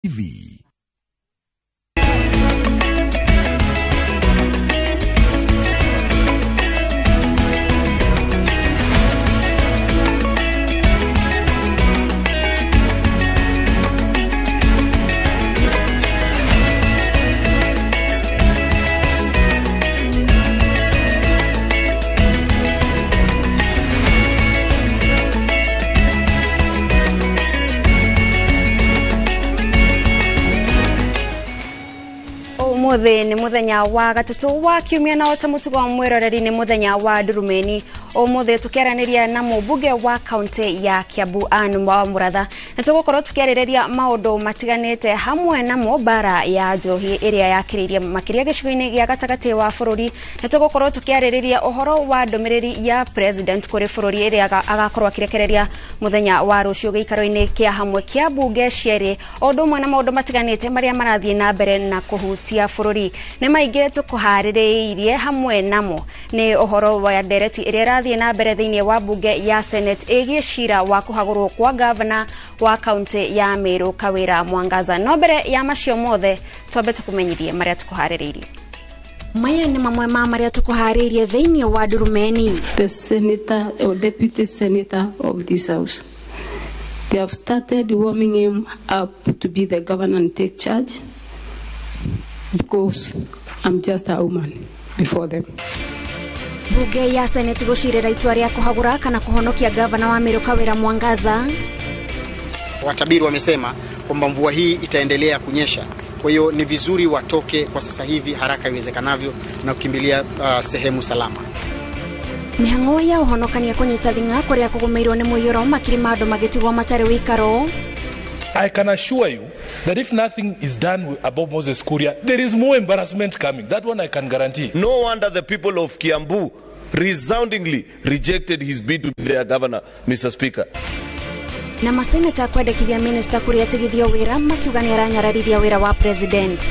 TV. Muthe ni muthenya wa gatatu wa kiumia na otamutugo wa mweroreri ni muthenya wa Durumeni. Muthe tukiaraniria na mubunge wa kaunti ya Kiambu wa Muratha na tugukorwo tukiaririria maundu matiganite hamwe na bara ya njohi iria yakiririe makiria gicigo-ini gia gatagati wa bururi na tugukorwo tukiaririria uhoro wa ndomiriri ya president kuri bururi iria agakorwo akirekereria muthenya wa rucio giikaro-ini kia hamwe kia bunge cieri odumwe na maundu matiganite maria marathie na mbere na kuhutia bururi ni maingi tukuhaririirie hamwe namo ni uhoro wa ndereti iria na mbere thiini wa bunge ya Senate igie cira wa kuhagurwo kwa governor wa kaunti ya Meru Kawira Mwangaza. No mbere ya macio mothe twambe tukumenyithie maria tukuhaririirie. Maya ni mamwe ma maria tukuhaririirie thiini wa Durumeni. The senator or deputy senator of this house, they have started warming him up to be the governor and take charge because I'm just a woman before them. Bunge ya Senate gucirira itua ria kuhagura kana kuhonokia gavana wa Meru Kawira Mwangaza. Watabiri wamesema kwamba mvua hii itaendelea kunyesha. Kwa hiyo ni vizuri watoke kwa sasa hivi haraka iwezekanavyo na kukimbilia sehemu salama. Mihango ya uhonokania kunyita thinga kuria kugumeirwo ni muyuro makiri mado magitigwo matari wikaro. I can assure you that if nothing is done about Moses Kuria, there is more embarrassment coming. That one I can guarantee. No wonder the people of Kiambu resoundingly rejected his bid to be their governor, Mr. Speaker. Na maseneta kwendekithia minister Kuria tigithio wira makiuga ni aranyararithia wira wa president.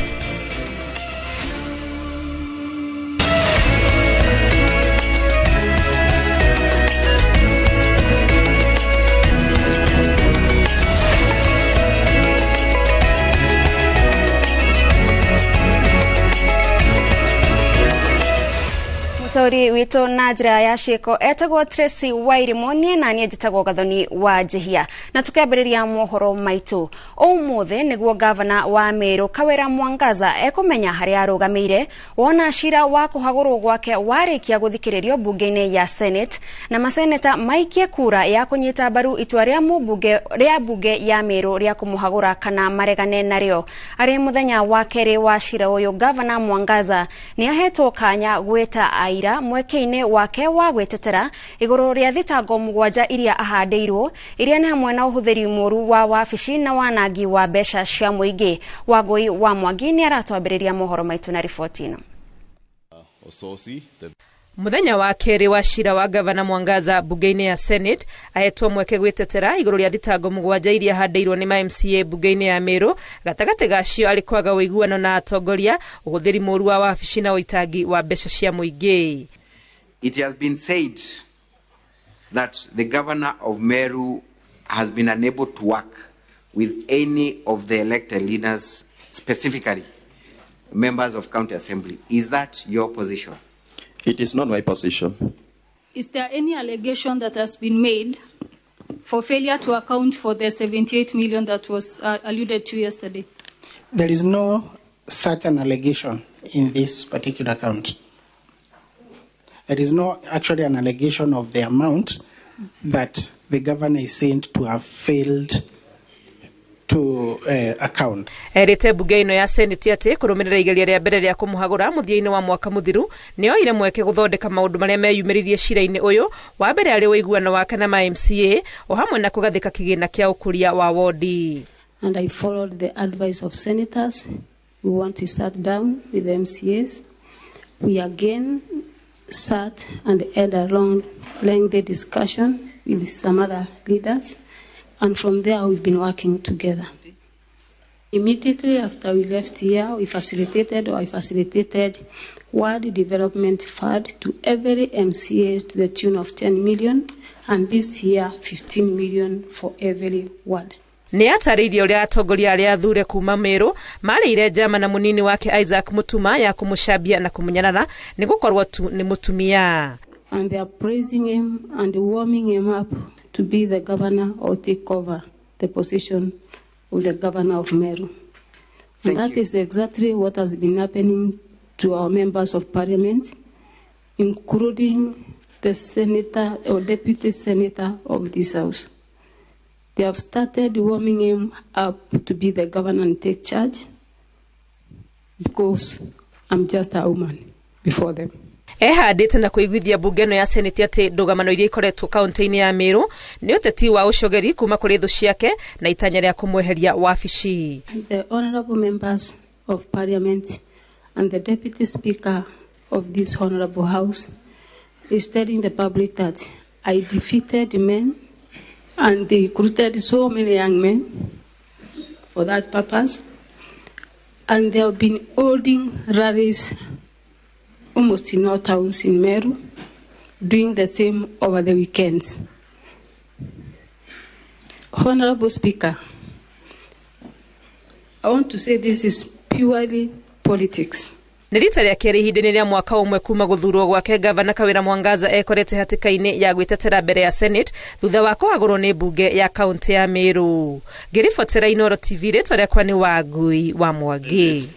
Tori wito na njira ya ciiko etagwo Tracy Wairimunie na nie njitagwo Gathoni wa Njihia na tukiambiriria mohoro maitu umuthe niguo governor wa Meru Kawira Mwangaza ekumenya haria arugamire wona cira wa kuhagurwo gwake warikia guthikiririo bunge-ini ya Senate na maseneta maikie kura ya kunyita baru itua ria bunge ya Meru ria kumuhagura kana maregane nario. Ari muthenya wa keri wa cira uyu governor Mwangaza ni ahetwo kanya gweta aira mweke-ini wake wa gwetetera iguru ria thitango mugwanja iria ahandeirwo iria ni hamwe na uhuthiri muru wa wabici na wanangi wa besha cia muingi. Wagoi wa Mwangi ni aratwambiriria mohoro maitu na ripoti ino. Muthenya wa keri wa cira wa gavana Mwangaza bunge-ini ya Senate ahetwo mweke gwetetera iguru ria thitango mugwanja iria ahandeirwo ni MCA bunge-ini ya Meru gatagate gacio ari kwaga wiguano na atongoria uhuthiri muru wa wabici na uitangi wa besha cia muingi. It has been said that the governor of Meru has been unable to work with any of the elected leaders, specifically members of county assembly. Is that your position? It is not my position. Is there any allegation that has been made for failure to account for the 78 million that was alluded to yesterday? There is no such an allegation in this particular account. There is no actually an allegation of the amount that the governor is saying to have failed to account. Erite bunge ino ya Senate ati kurumirira igeria ria mbere ria kumuhagura muthia-ini wa mwaka muthiru nio ire mweke guthondeka maundu maria meyumiririe cira-ini uyu wa mbere ari wiguano wake na MCA o hamwe na kugathika kigina kia ukuria wa wodi. And I followed the advice of senators. We want to start down with the MCAs. We again sat and had a long, lengthy discussion with some other leaders, and from there we've been working together. Immediately after we left here, I facilitated ward development fund to every MCA to the tune of 10 million, and this year 15 million for every ward. Ni atariithia uria atongoria aria athure kuma Meru marire njama na munini wake Isaac Mutuma ya kumucambia na kumunyarara ni gukorwo tu ni mutumia. And they are praising him and warming him up to be the governor or take over the position of the governor of Meru. And that is exactly what has been happening to our members of parliament, including the senator or deputy senator of this house. They have started warming him up to be the governor and take charge because I'm just a woman before them. Handite na kuiguithia bunge no ya senate ati ndugamano iria ikoretwo kaunti-ini ya Meru ni uteti wa ucogeri kuma kuri thu ciake na itanya ria kumweheria wabici. The honorable members of parliament and the deputy speaker of this honorable house is telling the public that I defeated men and they recruited so many young men for that purpose, and they have been holding rallies almost in all towns in Meru, doing the same over the weekends. Honorable Speaker, I want to say this is purely politics. Ni rita ria keri hindini ria mwaka umwe kuma guthurwo gwake gavana Kawira Mwangaza ekorete hatikaini ya gwitetera mbere ya Senate thutha wa kuhagurwo ni bunge ya kaunti ya Meru. Ngiribotera Inooro TV ritwa riakwa ni Wangui wa Mwangi.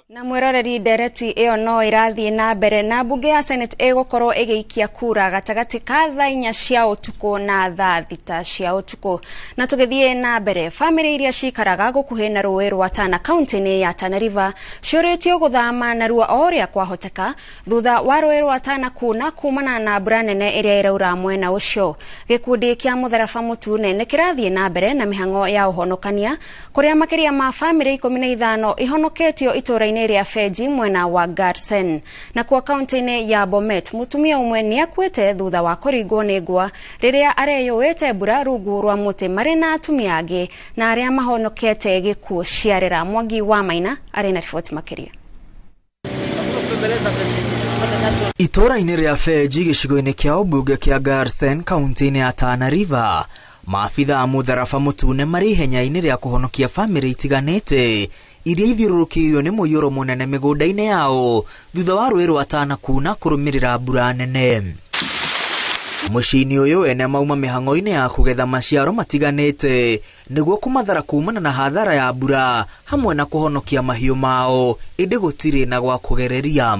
Na mwiroreri ndereti iyo no irathie na mbere na bunge ya Senate egukorwo igiikia kura gatagati ka thaa 4 cia utuku na thaa 6 cia utuku. Na tugithie na mbere, family iria cikaraga gukuhe na rũĩ rwa Tana kaunti-ini ya Tana River cioretio guthama na rua oria kwahoteka thutha wa rũĩ rwa Tana kuna kumana na mbura nene iria iraura mwena ucio. Gikundi kia mutharaba mutune ni kirathie na mbere na mihango ya uhonokania kuria makiria ma family 15 ihonoketio itura-ini ria Feji mwena wa Garsen. Na kwa kaunti-ini ya Bomet mutumia umwe ni akuete thutha wa kuringwo ni ngwa riria areyowete mbura rungu rwa muti mari na atumia angi na aria mahonokete gikuo ciarira. Mwangi wa Maina ari na riboti makiria. Itura-ini ria Feji gicigo-ini kia ubunge kia Garsen kaunti-ini ya Tana River maabitha a mutharaba mutune mari ihenya-ini ria kuhonokia family itiganite iria ithiururukiirio ni muiyuro munene migunda-ini yao thutha wa rũĩ rwa Tana kuna kurumirira mbura nene. Mucini uyu ene mauma mihango-ini ya kugetha maciaro matiganite niguo kumathara kumana na hathara ya mbura hamwe na kuhonokia mahiũ mao indi gutiri na gwa kugereria.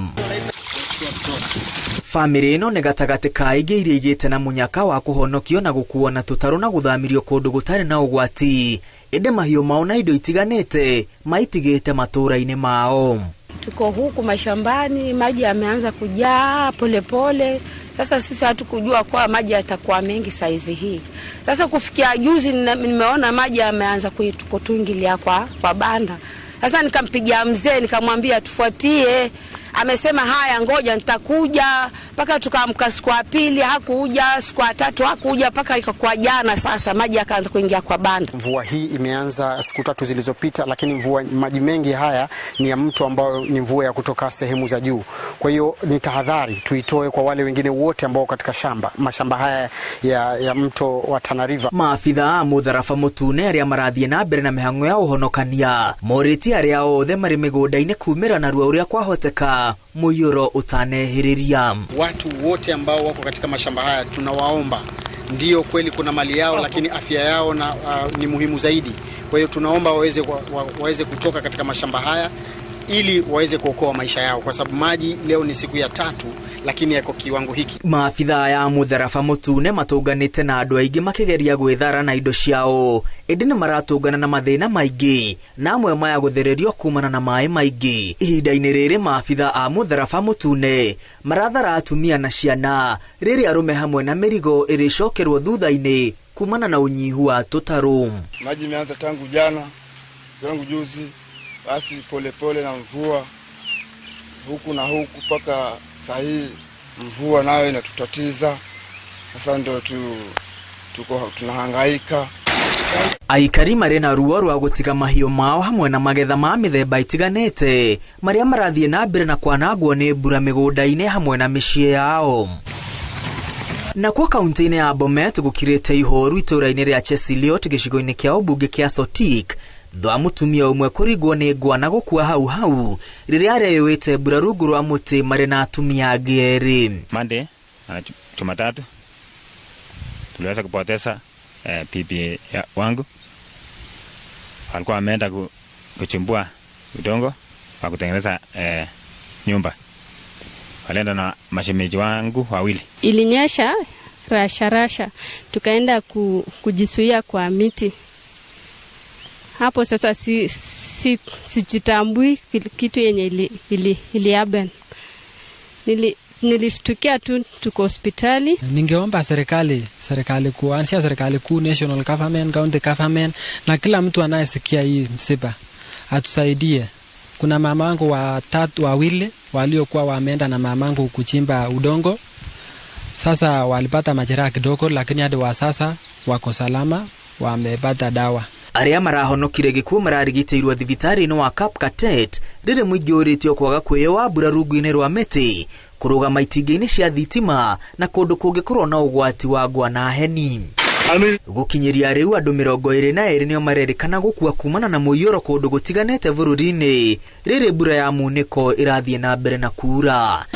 Family ino ni gatagati ka ingi iria igite na munyaka wa kuhonokio na gukuo na tutaru na guthamirio kundu gutari na ugwati indi mahiũ mao na indo itiganite maitigite matura-ini mao. Tuko huku mashambani, maji yameanza kujaa polepole. Sasa sisi hatukujua kwa maji yatakuwa mengi saizi hii. Sasa kufikia juzi nimeona maji yameanza kutuingilia kwa banda. Sasa nikampigia mzee nikamwambia tufuatie. Amesema haya ngoja nitakuja, paka tukaamka siku ya pili hakuja, siku ya tatu hakuja, paka ikakuwa jana sasa maji yakaanza kuingia kwa banda. Mvua hii imeanza siku 3 zilizopita, lakini maji mengi haya ni ya mto ambao ni mvua ya kutoka sehemu za juu. Kwa hiyo ni tahadhari tuitoe kwa wale wengine wote ambao katika mashamba haya ya mto wa Tana River. Maabitha a mutharaba mutune aria marathie na mbere na mihango ya uhonokania moriti aria othe mari migunda-ini kumira na rua uria kwahoteka muiyuro utanehiriria. Watu wote ambao wako katika mashamba haya tunawaomba, ndio kweli kuna mali yao lakini afya yao ni muhimu zaidi. Kwa hiyo tunaomba waweze kutoka katika mashamba haya ili waweze kuokoa maisha yao, kwa sababu maji leo ni siku ya 3 lakini yako kiwango hiki. Maabitha ya mutharaba mutune matuganite na andu aingi makigeria gwithara na indo ciao indi ni maratungana na mathina maingi na amwe maya guthererio kumana na mai maingi. Ihinda-ini riri maabitha a mutharaba mutune marathara atumia na ciana riri arume hamwe na mirigo iricokerwo thutha-ini kumana na unyihu wa tutaru. Maji imeanza tangu jana tangu juzi, basi polepole na mvua huku na huku paka sahi mvua nayo inatutatiza. Sasa ndio tunahangaika. Aikari mari na ruo rwa gutiga mahiũ mao hamwe na magetha ma mithemba itiganite maria marathie na mbere na kwanangwo ni mbura migunda-ini hamwe na mĩciĩ yao. Na kwa kaunti-inĩ ya Bomet gukirite ihoru itura-inĩ ria Chesiliot gĩcigo-inĩ kĩa ũmbunge kĩa Sotik thwa mutumia umwe kurigwo ni ngwana gukua hau riria areyuite mbura rungu rwa muti mari na atumia angĩ erĩ. Monday Jumatatu tuliweza kupoteza bibi wangu, alikuwa ameenda kuchimbua udongo wa kutengeneza nyumba. Walienda na mashemeji wangu wawili. Ilinyesha rasha tukaenda kujisuia kwa miti. Hapo sasa sijitambui kitu yenye iliaben. Nilishtukia tu tuko hospitali. Ningeomba serikali kuanzia serikali kuu, national government, county government na kila mtu anayesikia hii msiba atusaidie. Kuna mamangu wawili waliokuwa wameenda na mamangu kuchimba udongo. Sasa walipata majeraha kidogo, lakini hadi wa sasa wako salama, wamepata dawa. Aria marahonokire gikuo mararigitĩirwo thibitarĩ-inĩ wa Kapkatet rĩrĩ mũingĩ ũrĩtio kwaga kwĩyoa mbura rungu-inĩ rwa mĩtĩ, kũrũgama itinga-inĩ cia thitima na kũndũ kũngĩkorwo na ũgwati wa ngwa na heni. Gukinyiria riu andu 22 nio marerikana gukua kumana na muiyoro kundu gutiganete bururi-ini riri mbura ya muniko irathie na mbere na kura.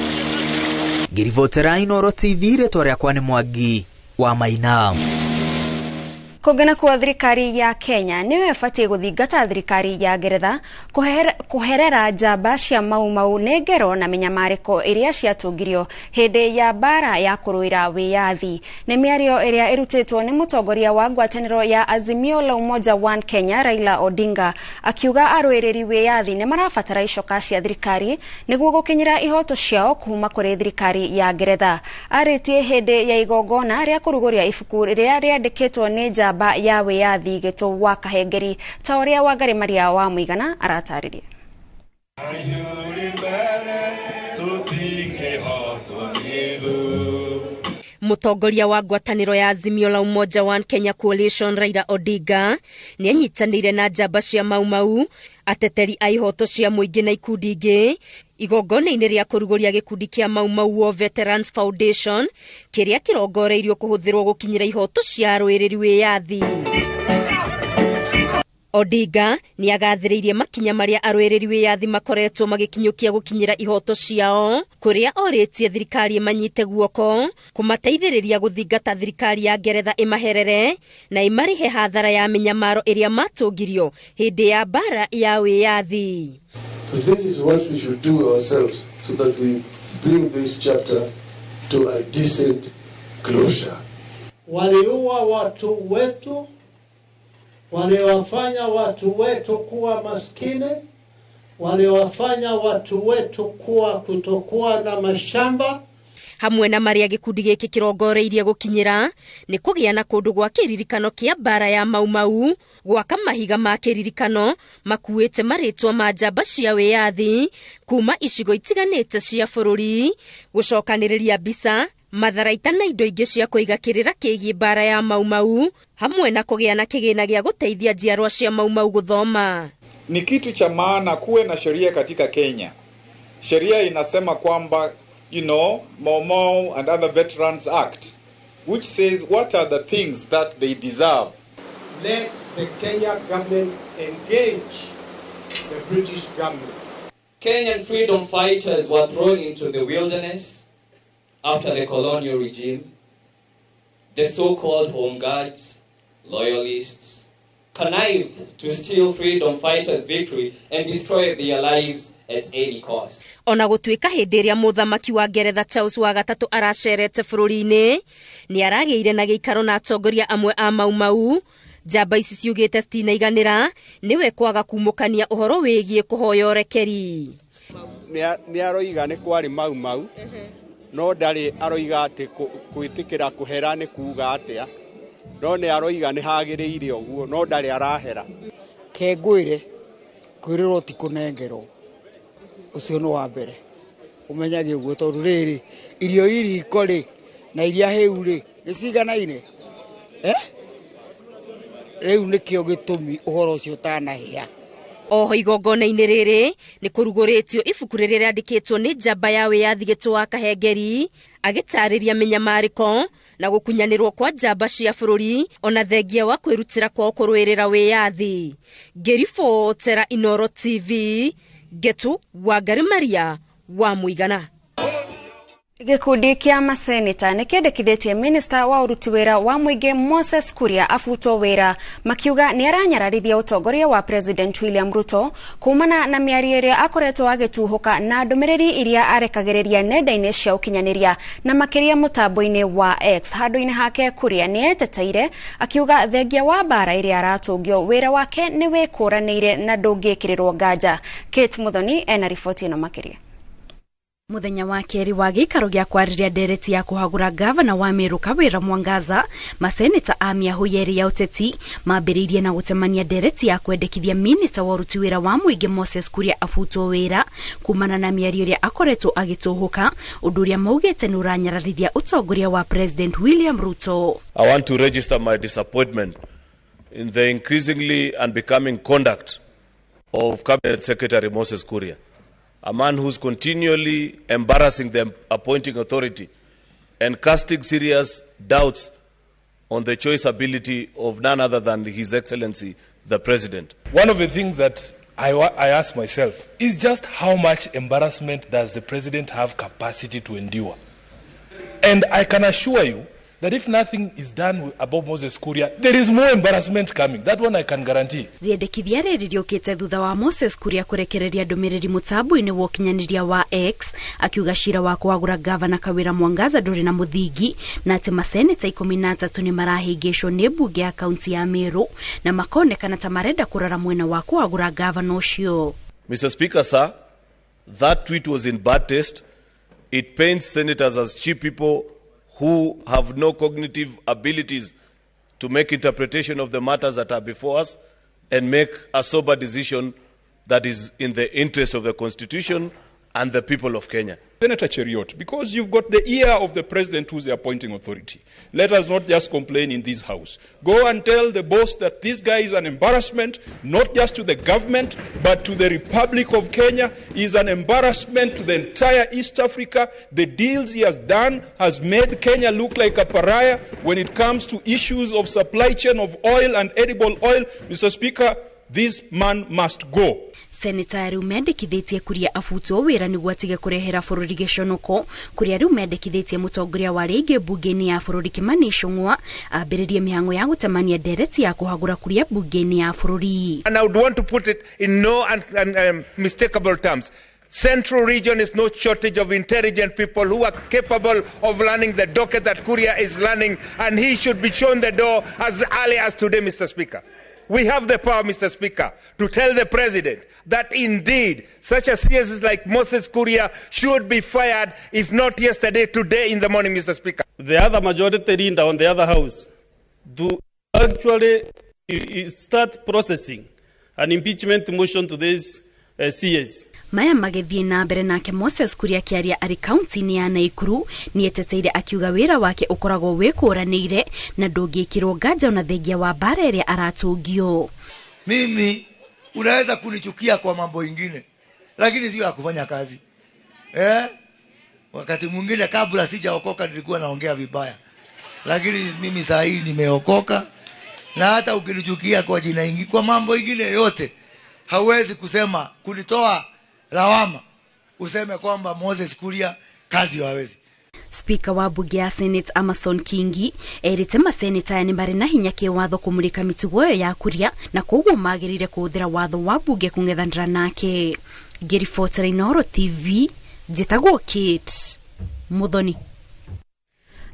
Ngirivotera Inooro TV retwa riakwa ni Mwangi wa Maina. Kũngana kwa thirikari ya Kenya niyo ĩbatie gũthingata thirikari ya Ngeretha kuherera njamba cia mau negero na minyamariko iria ciatungirio hindi ya bara ya kũrũĩra wĩyathi. Nĩ mĩario iria ĩrutĩtwo nĩ mũtongoria wa ngwatanĩro ya Azimio la Umoja One Kenya Raila Odinga akiuga arũĩrĩri wĩyathi nĩ marabatara icoka cia thirikari nĩguo gũkinyĩra ihoto ciao kuuma kũrĩ thirikari ya Ngeretha. Arĩtie hindi ya igongona rĩa kũrugũria ibuku rĩrĩa rĩandĩkĩtwo nĩ njamba ya wĩyathi gĩtũ wa Kahengeri ta ũrĩa Wangari Maria wa Mũigana aratarĩria. Mutongoria wa ngwatanĩro ya Azimio la Umoja One Kenya Coalition Raila Odinga nĩ anyitanĩire na njamba cia mau ateteri a ihoto cia mũingĩ na ikundi ingĩ igongona-inĩ rĩa kũrugũria gĩkundi kĩa mau War Veterans Foundation kĩrĩa kĩrongoreirio kũhũthĩrwo gũkinyĩra ihoto cia arũĩrĩri wĩyathi. Odinga nĩ agathĩrĩirie makinya marĩa arũĩrĩri wĩyathi makoretwo magĩkinyũkia gũkinyĩra ihoto ciao, kũrĩa orĩtie thirikari manyite guoko kũmateithĩrĩria gũthingata thirikari ya Ngeretha ĩmaherere na ĩmarihe hathara ya minyamaro ĩrĩa matungirio hĩndĩ ya bara ya wĩyathi. This is what we should do ourselves so that we bring this chapter to a decent closure. Waliua watu wetu, waliwafanya watu wetu kuwa maskini, waliwafanya watu wetu kuwa kutokuwa na mashamba. Hamwe na maria gikundi giki kirongoreirie gukinyira ni kugia na kundu gwa kiririkano kia bara ya mau gwaka mahiga ma kiririkano makuite maritwa ma njamba cia wĩyathi kuma icigo itiganite cia bururi, gucokaniriria mbica, matharaita na indo ingĩ cia kũiga kĩrĩra kĩgiĩ bara ya mau hamwe na kũgĩa na kĩgĩna gĩa gũteithia njiarwa cia mau gũthoma. Ni kitu cha maana kuwe na sheria katika Kenya. Sheria inasema kwamba Mau and other Veterans Act, which says what are the things that they deserve. Let the Kenya government engage the British government. Kenyan freedom fighters were thrown into the wilderness after the colonial regime. The so-called home guards, loyalists, connived to steal freedom fighters' victory and destroy their lives at any cost. Ona gũtuĩka hĩndĩ ĩrĩa mũthamaki wa Ngeretha Charles wa gatatũ aracerete bũrũri-inĩ nĩ aragĩire na gĩikaro na atongoria amwe a mau njamba ici ciugĩte citinaiganĩra nĩwe kwaga kumũkania ũhoro wĩgiĩ kũhoya ũrekeri. Nĩ aroiga nĩ kwarĩ mau no ndarĩ aroiga atĩ kwĩtĩkĩra kũhera nĩ kuuga atĩa, no nĩ aroiga nĩ hagĩrĩire ũguo, no ndarĩ arahera. Kengwĩre kwĩrĩrwo ti kũnengerwo ucio no wa mbere umenyage uguo tondu riri irio iriko ri na iria heu ri ni ciganaine riu nikio gitumi uhoro ucio tanahia. Oho igongona-inĩ rĩrĩ nĩ kũrugũrĩtio ibuku rĩrĩa rĩandĩkĩtwo nĩ njamba ya wĩyathi gĩtũ wa Kahengeri agĩtarĩria minyamariko na gukunyanirwo kwa njamba cia bururi ona thengia wa kwirutira kwa kurwirira wiyathi. Ngiribotera Inooro TV, Getu Wangari Maria wa Muigana. Gikundi kia maseneta nikendekithitie minister wa uruti wira wa muingi Moses Kuria afuto wira makiuga ni aranyararithia utongoria wa President William Ruto kumana na miario iria akoretwo agituhuka na ndumiriri iria arekagiriria nenda-ini cia ukinyaniria na makiria mutambo-ini wa X. Handu-ini hake Kuria ni eteteire akiuga thengia wa bara iria aratungio wira wake ni wikuranire na ndungikirirwo nganja. Kate Muthoni ena riboti ino makiria. Muthenya wa keri wa gikaro gya kwariria ndereti ya kuhagura gavana wa Meru Kawira Mwangaza, maseneta a miahu yeri ya uteti mambiririe na gutemania ndereti ya kwendekithia minister wa uruti wira wa muingi Moses Kuria afuto wira kumana na miario iria akoretwo agituhuka undu uria maugite ni uranyararithia utongoria wa President William Ruto. I want to register my disappointment in the increasingly unbecoming conduct of Cabinet Secretary Moses Kuria, a man who's continually embarrassing the appointing authority and casting serious doubts on the choice ability of none other than His Excellency, the President. One of the things that I ask myself is just how much embarrassment does the President have capacity to endure? And I can assure you that if nothing is done about Moses Kuria, there is more embarrassment coming. That one I can guarantee. Riendekithia riri riukite thutha wa Moses Kuria kurekereria ndumiriri mutambo-ini wa ukinyaniria wa X akiuga cira wa kuagura gavana Kawira Mwangaza nduri na muthingi na ati maseneta 13 ni marahingicwo ni bunge ya kaunti ya Meru na makonekana ta marenda kurara mwena wa kuagura gavana ucio. Mr. Speaker, sir, that tweet was in bad taste. It paints senators as cheap people who have no cognitive abilities to make interpretation of the matters that are before us and make a sober decision that is in the interest of the Constitution and the people of Kenya. Senator Cheriot, because you've got the ear of the President who's the appointing authority, let us not just complain in this house. Go and tell the boss that this guy is an embarrassment, not just to the government, but to the Republic of Kenya. He is an embarrassment to the entire East Africa. The deals he has done has made Kenya look like a pariah when it comes to issues of supply chain of oil and edible oil. Mr. Speaker, this man must go. Senator riu mendekithitie Kuria afuto wira niguo atige kurehera bururi giconoku. Kuria riu mendekithitie mutongoria wa ringi bunge-ini ya bururi Kimani Ichung'wa ambiririe mihango ya gutemania ndereti ya kuhagura Kuria bunge-ini ya bururi. And I would want to put it in no unmistakable terms. Central region is no shortage of intelligent people who are capable of learning the docket that Kuria is learning, and he should be shown the door as early as today, Mr. Speaker. We have the power, Mr. Speaker, to tell the President that indeed such a CS like Moses Kuria should be fired, if not yesterday, today in the morning, Mr. Speaker. The other majority leader on the other house to actually start processing an impeachment motion to this CS. Maya magethie na mbere nake Moses Kuria kiaria ari kaunti-ini ya Naikuru ni eteteire akiuga wira wake ukoragwo wikuranire na ndungikirwo nganja ona thengia wa bara iria aratungio. Mimi unaweza kunichukia kwa mambo ingine, lakini sio ya kufanya kazi. Wakati mwingine kabla sijaokoka nilikuwa naongea vibaya, lakini mimi saa hii nimeokoka, na hata ukinichukia kwa jina ingi, kwa mambo ingine yote hauwezi kusema kunitoa lawama useme kwamba Moses Kuria kazi hawezi. Speaker wa bunge ya Senate Amason Kingi erite maseneta ni bari na hinya kiwatho kumulika mitugo ya Kuria na koguo magirire kuthira watho wa bunge kungethanira nake. Ngiribotera Inooro TV, njitagwo Kate Muthoni.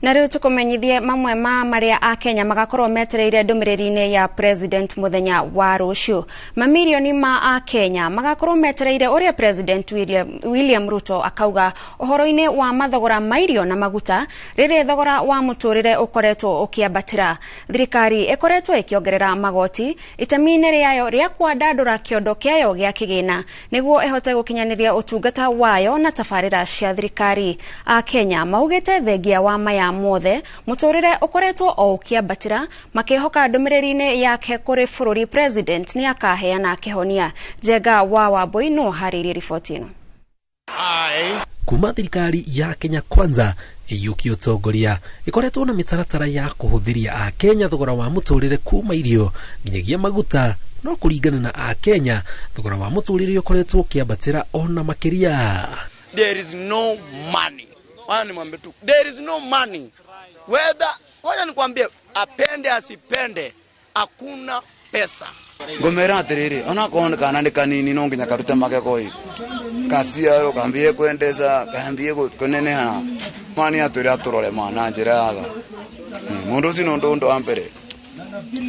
Na riu tukumenyithie mamwe ma maria a Kenya magakorwo metereire ndumiriri-ini ya President muthenya wa rucio. Mamilioni ma a Kenya magakorwo metereire uria President William Ruto akauga uhoro-ini wa mathogora mairio na maguta riri thogora wa muturire ukoretwo ukiambatira. Thirikari ikoretwo ikiongerera magoti itemi-ini riayo ria kwandandura kiondo kiayo gia kigina niguo ihote gukinyaniria utungata wayo na tabarira cia thirikari. A Kenya maugite thengia wa maya mothe muturire ukoretwo o ukiambatira makihoka ndumiriri-ini yake kuri bururi President ni akaheana kihonia. Jega wa Wambui no hariri riboti ino. kuma thirikari ya Kenya Kwanza iyuki utongoria ikoretwo na mitaratara ya kuhuthiria a Kenya thogora wa muturire kuma irio nginyagia maguta no kuringana na a Kenya thogora wa muturire ukoretwo kiambatira ona makiria. There is no money. Wani mwambie tu there is no money. Whether ngoja nikwambie apende asipende hakuna pesa. Ngomera atiriri ona koone kana ni kanini no nginya karute mageko yi kasiaro kambie kwendeza kambie kunene hana mani aturi aturore mana njira yaga mundu sino ndo ambere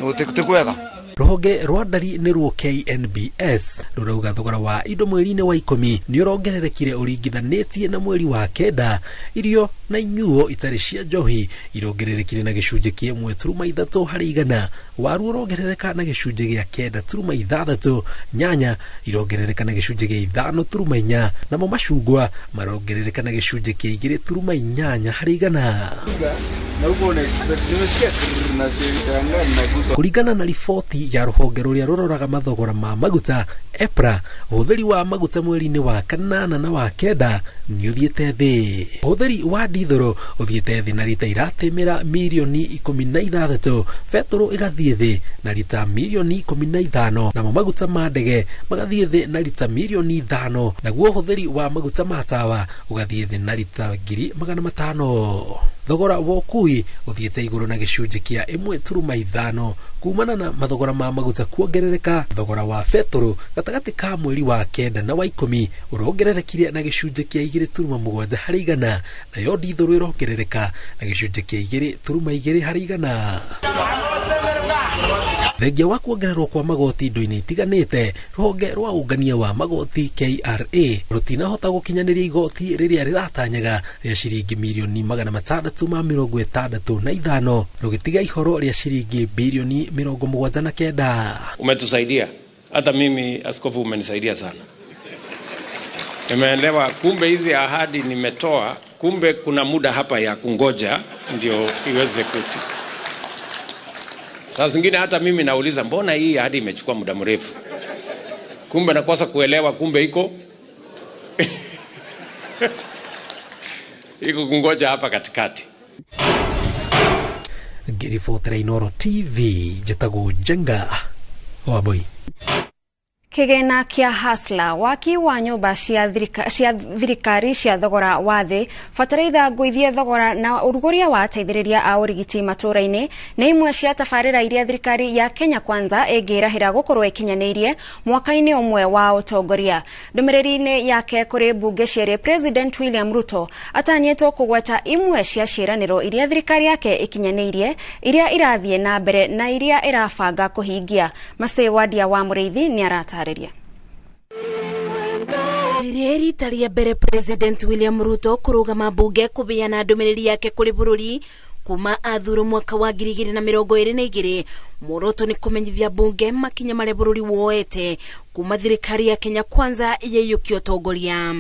utikwega. Roge rwandari ni ruo KNBS rurauga thogora wa indo mweri-ini wa 10 ni urongererekire uringithanitie na mweri wa kenda. Irio na inyuo itari cia njohi irongererekire na gicunje kia 1.3 hari igana. Waru urongerereka na gicunje gia 9.6. Nyanya irongerereka na gicunje gia 5.4 na macungwa marongerereka na gicunje kia 2.8 hari igana. Kuringana na riboti ya ruhonge ruria ruroraga mathogora ma maguta EPRA, uhuthiri wa maguta mweri-ini wa 8 na wa 9 ni uthiete thi. Uhuthiri wa dithero uthiete thi na rita iratemera milioni 16, betoro igathie thi na rita milioni 15, na maguta ma ndege magathie thi na rita milioni 5, naguo uhuthiri wa maguta ma tawa ugathie thi na rita 500,000. Thogora wa ukui uthiete iguru na gicunje kia 1.5 kumana na mathogora ma maguta kuongerereka. Thogora wa betoro gatagati ka mweri wa 9 na wa 10 urongererekire na gicunje kia 2.7 hari igana, nayo dithero irongerereka na gicunje kia 2.2 hari igana. Thengia wa kuongererwo kwa magoti indo-ini itiganite, ruhonge rwa ungania wa magoti KRA rutinahota gukinyaniria igoti riria riratanyaga ria ciringi milioni 665 rugitiga ihoro ria ciringi bilioni 79. Umetusaidia, hata mimi askofu umenisaidia sana. Nimeelewa kumbe hizi ahadi nimetoa, kumbe kuna muda hapa ya kungoja ndio iweze kuti. Sasa zingine hata mimi nauliza mbona hii ahadi imechukua muda mrefu? Kumbe nakosa kuelewa, kumbe iko iko kungoja hapa katikati. Girifotera Inooro TV jetago jenga waboi. Kigena kia hasla waki wa nyumba cia thirikari cia thogora wa thi fataraitha nguithie thogora na uruguria wa ateithĩrĩria a urigiti matũra-inĩ nĩ imwe cia tabarĩra iria thirikari ya Kenya Kwanza ĩngĩrahĩra gũkorwo ikinyanĩirie mwaka-inĩ ũmwe wa ũtongoria. Ndũmĩrĩri-inĩ yake kũrĩ mbunge cierĩ, President William Ruto atanyĩtwo kũgweta imwe cia ciĩranĩro iria thirikari yake ikinyanĩirie, iria irathiĩ na mbere na iria irabanga kũhingia. Masĩ Wadia wa Mũrĩithi nĩ arata Riri taria bere President William Ruto kurugama bunge kubeana ndũmĩrĩri yake kuri bururi kuma athuro mwaka wa 2022. Muoroto ni kumenyithia bunge makinya marĩa bururi woete kuma thirikari ya Kenya Kwanza yeyuki utongoria.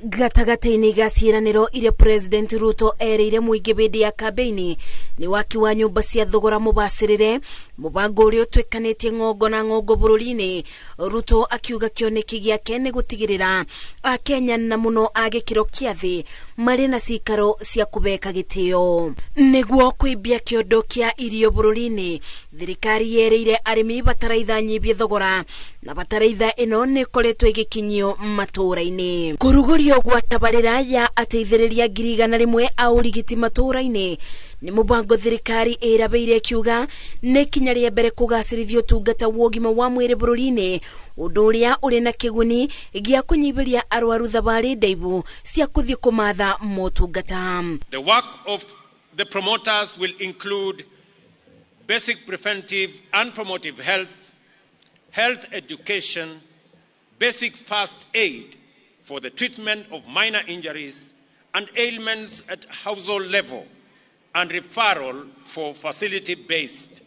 Gatagati-inĩ ga ciĩranĩro iria President Ruto erĩire mũingĩ hĩndĩ ya kambeini ni waki wa nyũmba cia thogora mũbacĩrĩre, mũbango ũrĩa ũtwekanĩtie ng'ongo na ng'ongo bũrũri-inĩ. Ruto akiuga kĩoneki gĩake nĩ gũtigĩrĩra Akenya na mũno a gĩkĩro kĩa thĩ marĩ na cikaro cia kubeka gĩtĩo. Nĩguo kwĩmbia kĩondo kĩa irio bũrũri-inĩ, thirikari yerĩire arĩmi bataraitha nyibie thogora, na bataraitha ĩno nĩ ĩkoretwo ĩgĩkinyio matũra-inĩ. Kũrugũrio gwa tabarĩra ya ateithĩrĩria 100,000 a ũrigiti matũra-inĩ ni mũbango thirikari ĩrabeire kiuga nĩ kinya rĩa mbere kũgacĩrithia ũtungata wa ũgima wa mwĩrĩ bũrũri-inĩ, ũndũ ũrĩa ũrĩ na kĩguni gĩa kũnyibĩria arwaru thabarĩ ndaibu cia kũthiĩ kũmatha motungata. The work of the promoters will include basic preventive and promotive health education, basic first aid for the treatment of minor injuries and ailments at household level, and referral for facility-based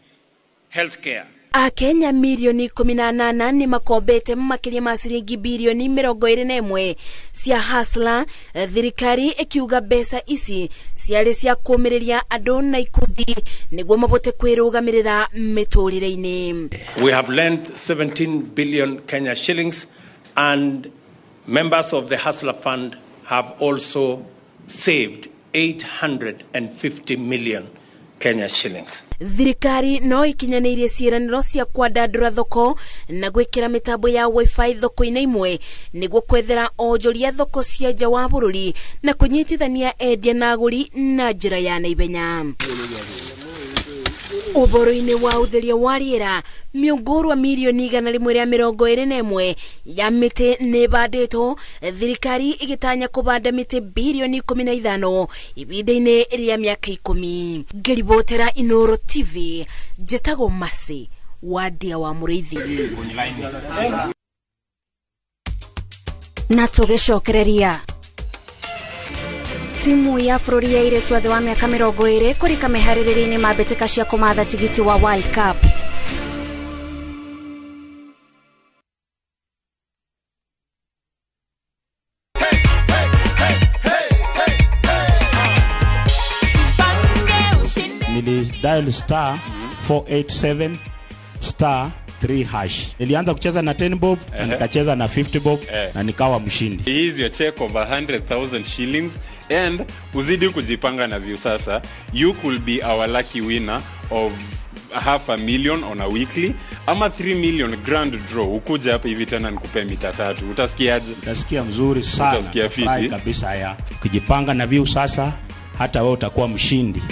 healthcare. Akenya milioni 18 ni makombete makiria ma ciringi bilioni 21 cia hasla. Thirikari ikiuga mbeca ici ciarĩ cia kũmĩrĩria andũ na ikundi nĩguo mabote kwĩrũgamĩrĩra mĩtũrĩre-inĩ. We have lent 17 billion Kenya shillings and Members of the Hustler Fund have also saved 850 million Kenya shillings. Thirikari no ikinyanĩirie ciĩranĩro cia kwandandũra thoko na gwĩkĩra mĩtambo ya wifi thoko-inĩ imwe nĩguo kwethera onjoria thoko cia nja wa bũrũri na kũnyitithania endia na agũri na njĩra ya naihenya. Ũboro-inĩ wa ũtheria wa rĩera, mĩũngũrwa milioni 121 ya mĩtĩ nĩ bandĩtwo, thirikari igĩtanya kũbanda mĩtĩ bilioni 15 ihinda-inĩ rĩa mĩaka 10. Ngĩribotera Inooro TV, njĩtagwo Masi wa Ndia wa Mũrĩithi. Na tũgĩcokereria timu ya bũrũri ya airĩtu a thĩ wa mĩaka 20 kũrika meharĩrĩria-inĩ ma mbĩtĩka cia kũmatha tigiti wa World Cup. Nilidial star 487 star 3 hash. Nilianza kucheza na 10 bob na nikacheza na 50 bob na nikawa mshindi. Here is your check of 100,000 shillings and uzidi kujipanga na view sasa. You could be our lucky winner of 500,000 on a weekly ama 3 million grand draw. Ukuja hapa hivi tena nikupe mita 3. Utasikiaje? Utasikia mzuri sana. Utasikia fiti kabisa ya. Ukijipanga na view sasa hata wewe utakuwa mshindi.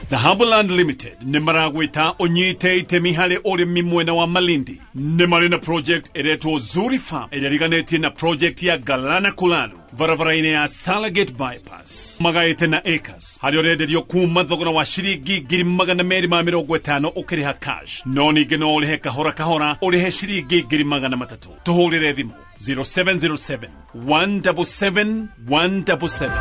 The Humberland Limited nĩ maragwĩta ũnyite itemi harĩ ũrĩmi mwena wa Malindi. Nĩ marĩ na project ĩretwo Zuri Farm ĩrĩa riganĩtie na project ya Galana Kulanu barabara-inĩ ya Salagate bypass. Magaĩte na acres harĩa ũrenderio kuma thogora wa ciringi 250 ũkĩrĩha cash, no ningĩ no ũrĩhe kahora kahora ũrĩhe ciringi 300. Tũhũrĩre thimũ 0707 177 177.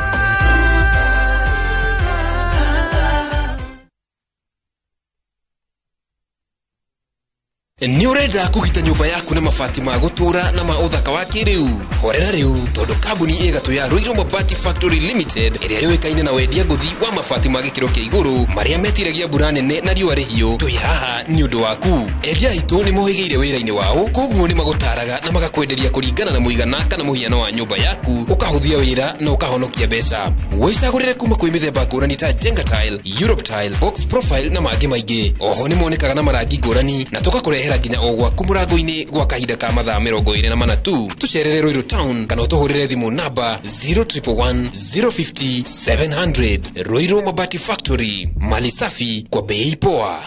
Ni urenda kugita nyumba yaku na mabati ma gutura na ma uthaka wa kiriu. Horera riu tondu kambuni igatu ya Royal Mabati Factory Limited iria yoikaine na wendia nguthi wa mabati ma gikiro kia iguru maria metiragia mbura nene na riũa rĩhiũ. Twi haha ni undu waku. Endia itu ni mohigeire wĩra-inĩ wao, koguo ni magutaraga na magakwenderia kuringana na muigana kana muhiano wa nyumba yaku, ukahuthia wĩra na ukahonokia mbeca. Wicagũrĩre kuma kwĩ mĩthemba ngũrani ta Jenga tile, Europe tile, box profile na mangĩ maingĩ. Oho ni monekaga na marangi ngũrani na tukakũrehera nginya ogwa kumurango-inĩ gwa kahinda ka mathaa 24 tu. Tucerere Ruiru Town kana utuhurire thimu namba 0111 050 700. Ruiru Mabati Factory, mali safi kwa bei poa.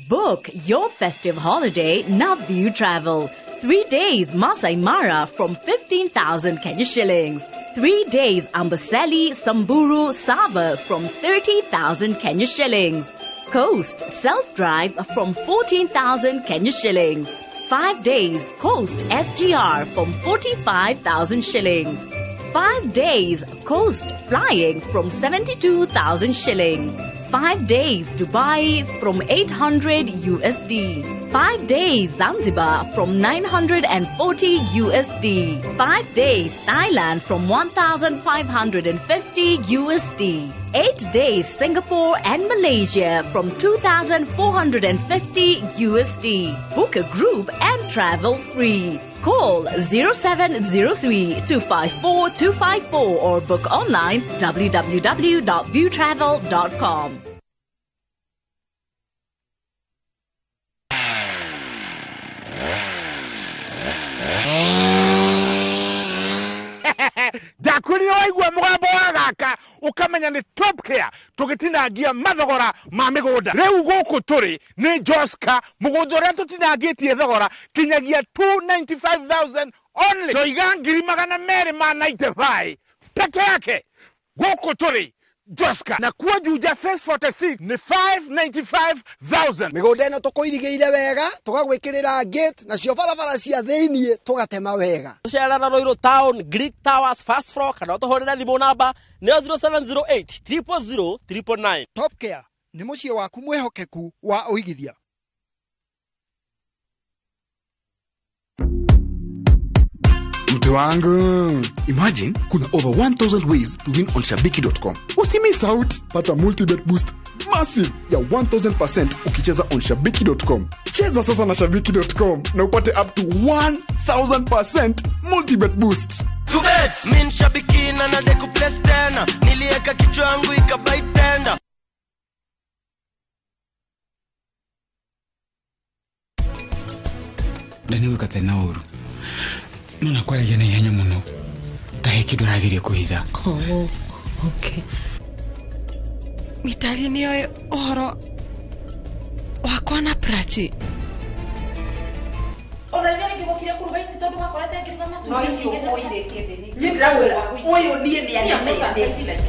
Book your festive holiday Navview Travel. 3 days Masai Mara from 15,000 Kenya shillings. 3 days Amboseli, Samburu, Sava from 30,000 Kenya shillings. Coast Self-Drive from 14,000 Kenya shillings. 5 days Coast SGR from 45,000 shillings. 5 days Coast Flying from 72,000 shillings. 5 days Dubai from 800 USD. 5 days Zanzibar from 940 USD. 5 days Thailand from 1,550 USD. 8 days Singapore and Malaysia from 2,450 USD. Book a group and travel free. Call 0703 254 254 or book online www.viewtravel.com. Dakuri oigwa mugambo wa gaka ukamenya ni top care tugitinangia mathogora ma migunda. Riu guku turi ni Joska mugunda uria tutinangitie thogora kinyagia 295,000 only. Toiga 295 peke yake. Guku turi Joska na kuwa Juja Phase 46 ni 595,000. Migunda ino tukuirigeire wega tugagwikirira gate na cio barabara cia thiini tugatema wega. Tucerana Ruiru Town, Greek Towers, First Floor kana tuhorera thimu namba 0708 000 999. Top care nĩ mũciĩ waku mwĩhokeku wa ũigithia. Mtu wangu, imagine kuna over 1000 ways to win on shabiki.com. Usimiss out, pata multi-bet boost massive ya 1000% ukicheza on shabiki.com. Cheza sasa na shabiki.com na upate up to 1000% multi-bet boost. Tubets, min shabiki na nadeku place tena, nilieka kichwa yangu ikabai tenda. Dani wikate na uru. Nuna kwa rege na ihenya muno. Tahe kidu ragirie kuhitha. Oh, okay. Mitali ni oe ohoro wakwa na prachi. Ona ni kigo kire kuruga iti tondu wakora te kiruga matu. No icio oire kete. Ndirawe oyo ndiye ni anyamete.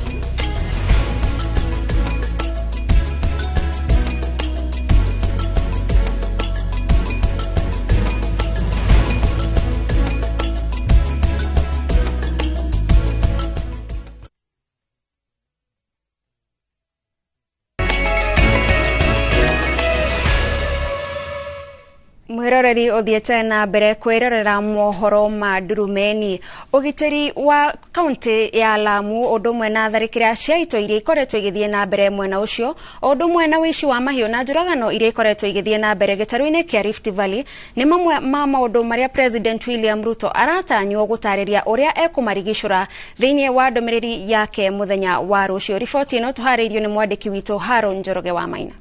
Mwiroreri uthiete na mbere kwirorera mohoro ma Durumeni. Ugiteri wa kaunti ya Lamu udumwe na tharikira cia ito iria ikoretwo igithie na mbere mwena ucio udumwe na wici wa mahiu na njuragano iria ikoretwo igithie na mbere gitaru-ini kia Rift Valley ni mamwe ma maundu maria President William Ruto aratanywo gutariria uria ekumarigicura thiini wa ndomereri yake muthenya wa rucio. Riboti ino tuhariirio ni mwandiki witu Haron Njoroge wa Maina.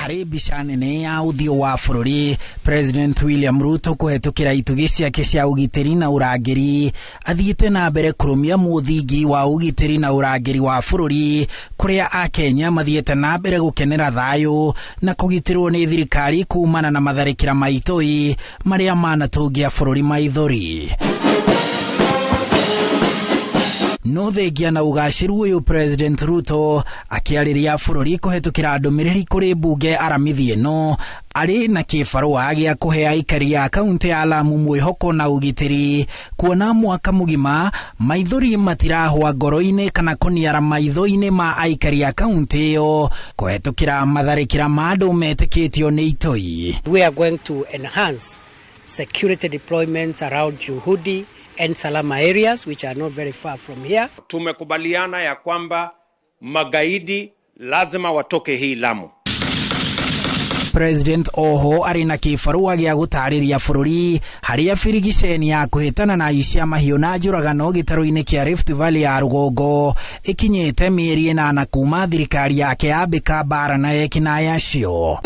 Hari mbica nene ya uthio wa bururi President William Ruto kuhetukira itugi ciake cia ugitiri na urangiri athiite na mbere kurumia muthingi wa ugitiri na urangiri wa bururi kuria Akenya mathiete na mbere gukenera thayu na kugitirwo ni thirikari kumana na matharikira maitoi maria manatungia bururi maithori. No thengia na ugashiru uyu President Ruto akiariria bururi kuhetukira ndumiriri kuri bunge aramithi ino ari na kibarua gia kuhe aikari ya kaunti ya Lamu mwihoko na ugitiri kuona mwaka mugima maithori matirahwa ngoro-ini kana kuniara maitho-ini ma aikari ya kaunti yo kuhetukira matharikira ma andu metikitio ni itoi. We are going to enhance security deployments around Juhudi and Salama areas which are not very far from here. Tumekubaliana ya kwamba magaidi lazima watoke hii Lamu. President oho ari na kibarua gia gutariria bururi haria firigiceni ya kuhitana na icia mahiu na njuragano gitaru-ini kia Rift Valley ya rugongo ikinyete mieri 8 kuma thirikari yake yambika bara na ekina cio.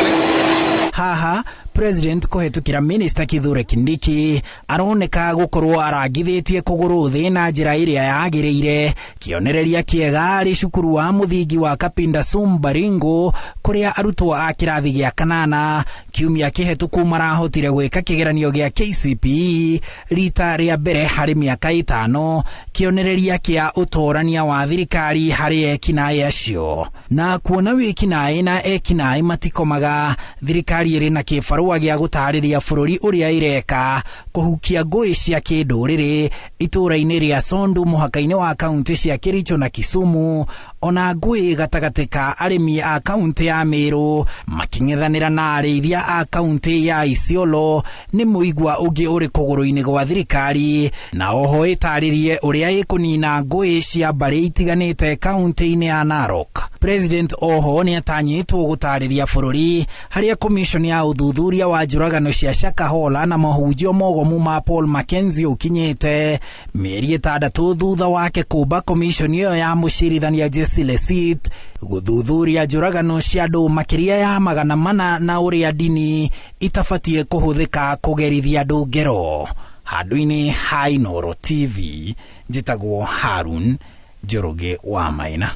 Haha President kuhetukira Minister Kithure Kindiki aroneka gukorwo arangithitie kuguru thi na njira iria yagiriire kionereria kiega ari cukuru wa muthingi wa Kapinda Sumbaringo kuria arutwo a kirathi gia 8 kiumia kihetuku marahotire gwika kigeranio gia KCPE rita ria mbere hari miaka 5 kionereria kia utorania wa thirikari hari ekinaĩ acio na kuona wikinaĩ na ekinaĩ matikomaga thirikari iri na kibarua gia gutariria bururi uria ireka kuhukia ngui cia kinduriri itura-ini ria Sondu muhaka-ini wa kaunti cia Kericho na Kisumu ona ngui gatagatika arimi a kaunti ya Meru making'ethanira na arĩithia a kaunti ya Isiolo ni muigwa ungi uri kuguru-ini gwa thirikari na oho itaririe uria ikunina ngui cia mbari itiganite kaunti-ini ya Narok. President oho ni atanyitwo gutariria bururi haria commission ya uthuthuria wa njuragano cia Shakahola na mahunjio mogomu ma Paul Mackenzie ukinyete mieri 6 thutha wake kuba commission iyo ya mucirithania Jesse Lesit guthuthuria njuragano cia andu makiria ya 400 na uria dini itafatie kuhuthika kugerithia andu ngero. Handu-ini ha Inooro TV njitagwo Harun Njoroge wa Maina.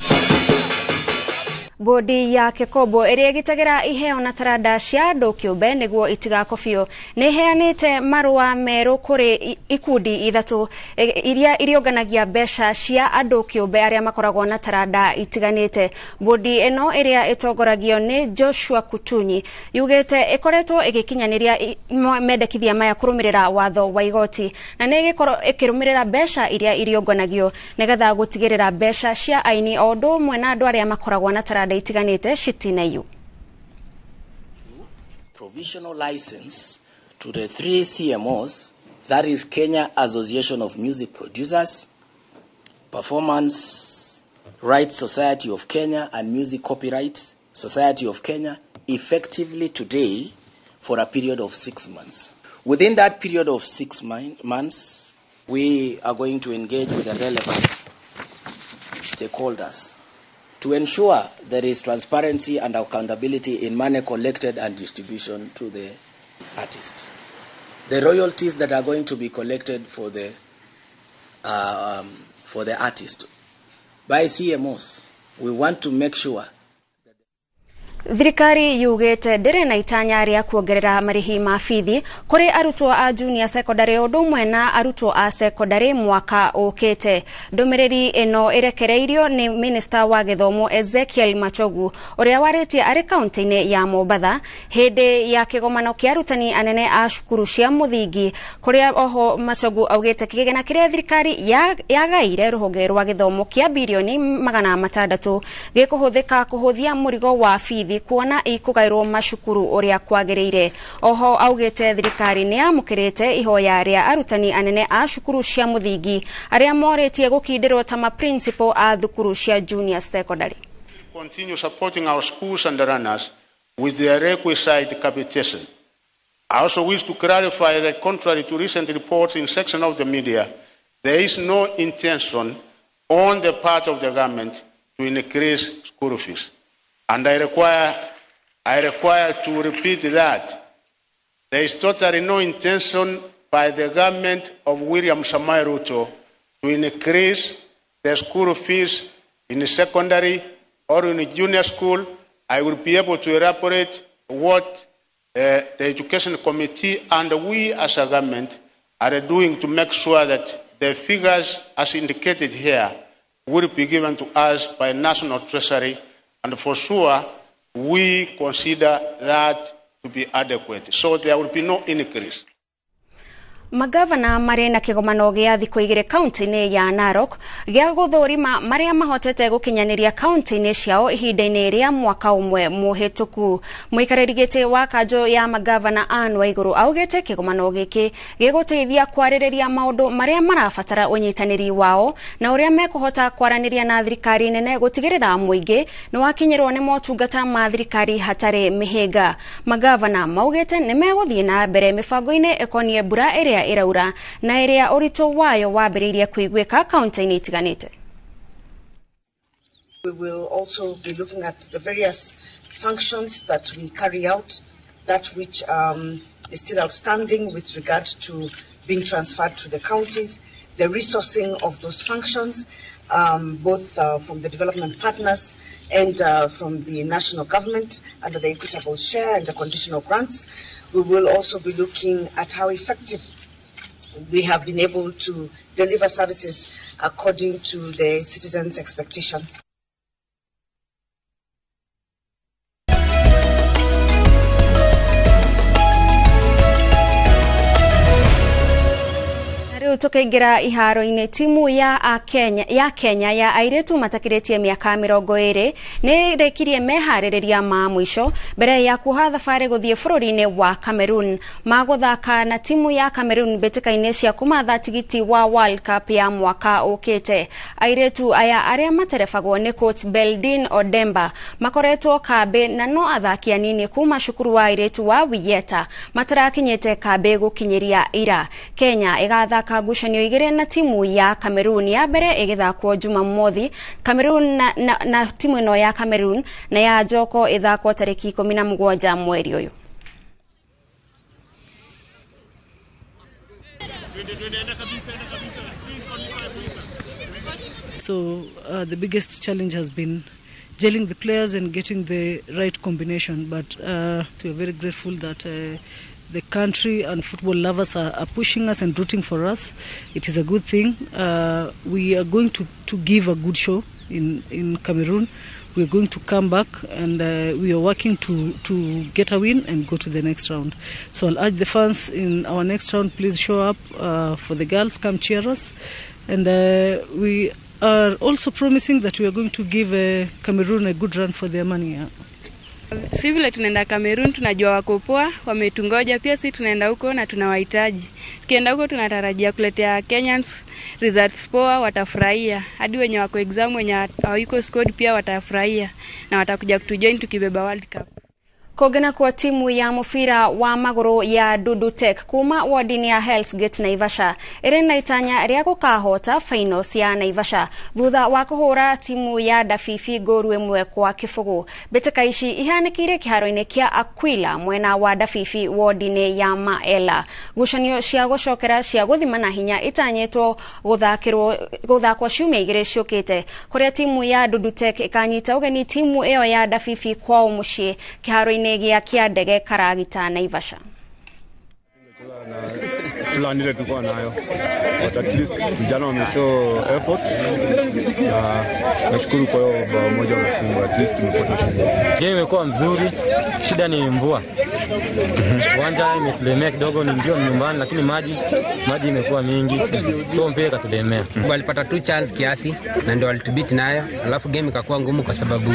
Bodi ya Kekobo ĩrĩa ĩgitagĩra iheo na taranda cia andũ kĩũmbe nĩguo itigakobio nĩ heanĩte marũa merũ kũrĩ ikundi ithatũ iria irionganagia mbeca cia andũ kĩũmbe arĩa makoragwo na taranda itiganĩte. Bodi ĩno ĩrĩa ĩtongoragio nĩ Joshua Kutunyi yugĩte ĩkoretwo ĩgĩkinyanĩria mendekithia maya kũrũmĩrĩra watho wa igoti na nĩ ĩgĩkorwo ĩkĩrũmĩrĩra mbeca iria irionganagio nĩgetha gũtigĩrĩra mbeca cia aini o ũndũ ũmwe na andũ arĩa makoragwo na taranda itiganĩte citinaiywo. Provisional license to the 3 CMOs, that is Kenya Association of Music Producers, Performance Rights Society of Kenya and Music Copyright Society of Kenya, effectively today for a period of 6 months. Within that period of 6 months, we are going to engage with the relevant stakeholders to ensure there is transparency and accountability in money collected and distribution to the artist. The royalties that are going to be collected for the artist by CMOs, we want to make sure. Thirikari yugĩte ndĩrĩ na itanya rĩa kuongerera marĩhi ma bithi kũrĩ arutwo a junior secondary ũndũ ũmwe na arutwo a secondary mwaka ũkĩte. Ndũmĩrĩri ĩno ĩrekereirio nĩ Minister wa Gĩthomo Ezekiel Machogu ũrĩa warĩtie arĩ kaunti-inĩ ya Mombatha hĩndĩ ya kĩgomano kĩa arutani anene a cukuru cia mũthingi, kũrĩa oho Machogu augĩte kĩgĩna kĩrĩa thirikari yagaire rũhonge rwa gĩthomo kĩa birioni 600 gĩkũhũthĩka kũhũthia mũrigo wa bithi kuona ikugairwo macukuru ũrĩa kwagĩrĩire. Oho augĩte thirikari nĩ yamũkĩrĩte ihoya rĩa arutani anene a cukuru cia mũthingi arĩa morĩtie gũkindĩrwo ta ma principal a thukuru cia junior secondary. Continue supporting our schools and the runners with their requisite capitation. I also wish to clarify that contrary to recent reports in section of the media, there is no intention on the part of the government to increase school fees. And I require to repeat that there is totally no intention by the government of William Samoei Ruto to increase the school fees in secondary or in junior school. I will be able to elaborate what the Education Committee and we as a government are doing to make sure that the figures as indicated here will be given to us by National Treasury. And for sure, we consider that to be adequate. So there will be no increase. Magavana marĩ na kĩgomano gĩa thikũ 2 kaunti-inĩ ya Narok gĩa gũthũrima marĩa mahotete gũkinyanĩria kaunti-inĩ ciao ihinda-inĩ rĩa mwaka ũmwe mũhĩtũku. Mũikarĩri gĩtĩ wa kanjũ ya magavana Anne Waigũrũ augĩte kĩgomano gĩkĩ gĩgũteithia kwarĩrĩria maũndũ marĩa marabatara ũnyitanĩri wao na ũrĩa mekũhota kwaranĩria na thirikari nene gũtigĩrĩra mũingĩ nĩ wakinyĩrwo nĩ motungata ma thirikari hatarĩ mĩhĩnga. Magavana maugĩte nĩ megũthiĩ na mbere mĩbango-inĩ ĩkoniĩ mbura ĩrĩa iraura na ĩrĩa ũritũ wayo wambĩrĩirie kũiguĩka kaunti-inĩ itiganĩte. We will also be looking at the various functions that we carry out, that which is still outstanding with regard to being transferred to the counties, the resourcing of those functions, both from the development partners and from the national government under the equitable share and the conditional grants. We will also be looking at how effective we have been able to deliver services according to the citizens' expectations. Tukaingira iharo-inĩ timu ya Kenya ya airĩtu matakĩrĩtie mĩaka 20 nĩ ĩrĩkirie meharĩrĩria ma mũico mbere ya kuoha thabarĩ gũthiĩ bũrũri-inĩ wa Cameroon magũthaka na timu ya Cameroon mbĩtĩka-inĩ cia kumatha tigiti wa World Cup ya mwaka ũkĩte. Airĩtu aya arĩa materebagwo nĩ coach Beldin Odemba makoretwo kambĩ na no athaki anini kuma cukuru wa airĩtu wa Wiyeta matarakinyĩte kambĩ gũkinyĩria ira. Kenya ĩgathaka ngucanio 2 na timu ya Cameroon ya mbere ĩgĩthakwo Jumamothi. Cameroon na timu ĩno ya Cameroon na ya Joko ĩthakwo tarĩki 17 mweri ũyũ. So the biggest challenge has been gelling the players and getting the right combination. But we are very grateful that the country and football lovers are pushing us and rooting for us. It is a good thing. We are going to give a good show in Cameroon. We are going to come back, and we are working to get a win and go to the next round. So I'll urge the fans in our next round, please show up for the girls, come cheer us. And we are also promising that we are going to give Cameroon a good run for their money. Yeah. Si vile tunaenda Cameroon tunajua wako poa, wametungoja pia sisi tunaenda huko na tunawahitaji. Tukienda huko tunatarajia kuletea Kenyans results poa, watafurahia. Hadi wenye wako exam wenye hawiko squad pia watafurahia na watakuja kutujoin tukibeba World Cup. Kogena kwa timu ya mufira wa magoro ya Dudu Tech kuma wadini ya Hell's Gate Naivasha. Irena itanya riako kahota finals ya Naivasha. Vudha wakuhora timu ya Dafifi goru mwe kwa kifugu. Betekaishi ihanekire kiharoine kia Aquila mwena wa Dafifi wadini ya Maela. Gushanio shiago shokera shiago dhimana hinya itanyeto godha kwa shume igire shokete. Korea timu ya Dudu Tech ikanyita ugeni timu eo ya Dafifi kwa umushi kiharoine ya kiadege karagita Naivasha. Plan ile tulikuwa nayo. But at least vijana wameshow effort. Nashukuru kwa hiyo bao moja wamefungwa, at least tumepata ushindi. Game imekuwa mzuri, shida ni mvua. Uwanja imetulemea kidogo, ni ndio nyumbani lakini maji imekuwa mingi. So mpira katulemea. Walipata tu chance kiasi na ndio walitubiti nayo. Alafu game ikakuwa ngumu kwa sababu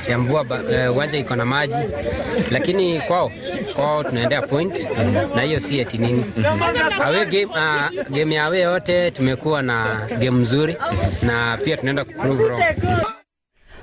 ya mvua, uwanja iko na maji. Lakini kwao tunaendea point na hiyo si eti nini. Awe game ya awe yote tumekuwa na game nzuri na pia tunaenda kuprove wrong.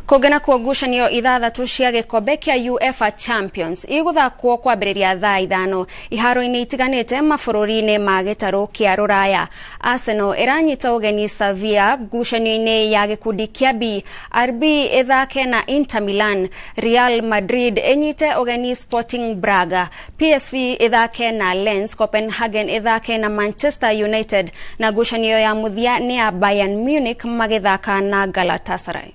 Kogena kwa gushanio ithathatu cia gikombe kia UEFA Champions iguthakwo kwambiriria thaa ithano iharo-ini itiganite mabũrũri-inĩ ma gĩtarũ kia Rũraya. Arsenal iranyita ugeni Sevilla gushanio-ini ya gikundi kia B. RB ithake na Inter Milan. Real Madrid enyite ugeni Sporting Braga. PSV ithake na Lens. Copenhagen ithake na Manchester United. Na gushanio ya muthia ni ya Bayern Munich magithaka na Galatasaray.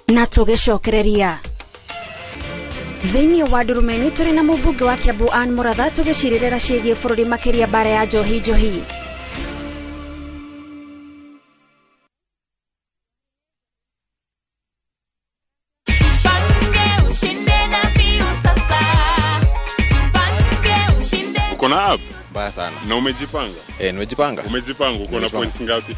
Na tugicokereria thini wa Durumeni turi na mubunge wa Kiambu Ann Muratha tugiciririra ciigie bururi makiria bara ya njohi. Uko na app? Baya sana. Na umejipanga? Nimejipanga. Umejipanga, uko na points ngapi?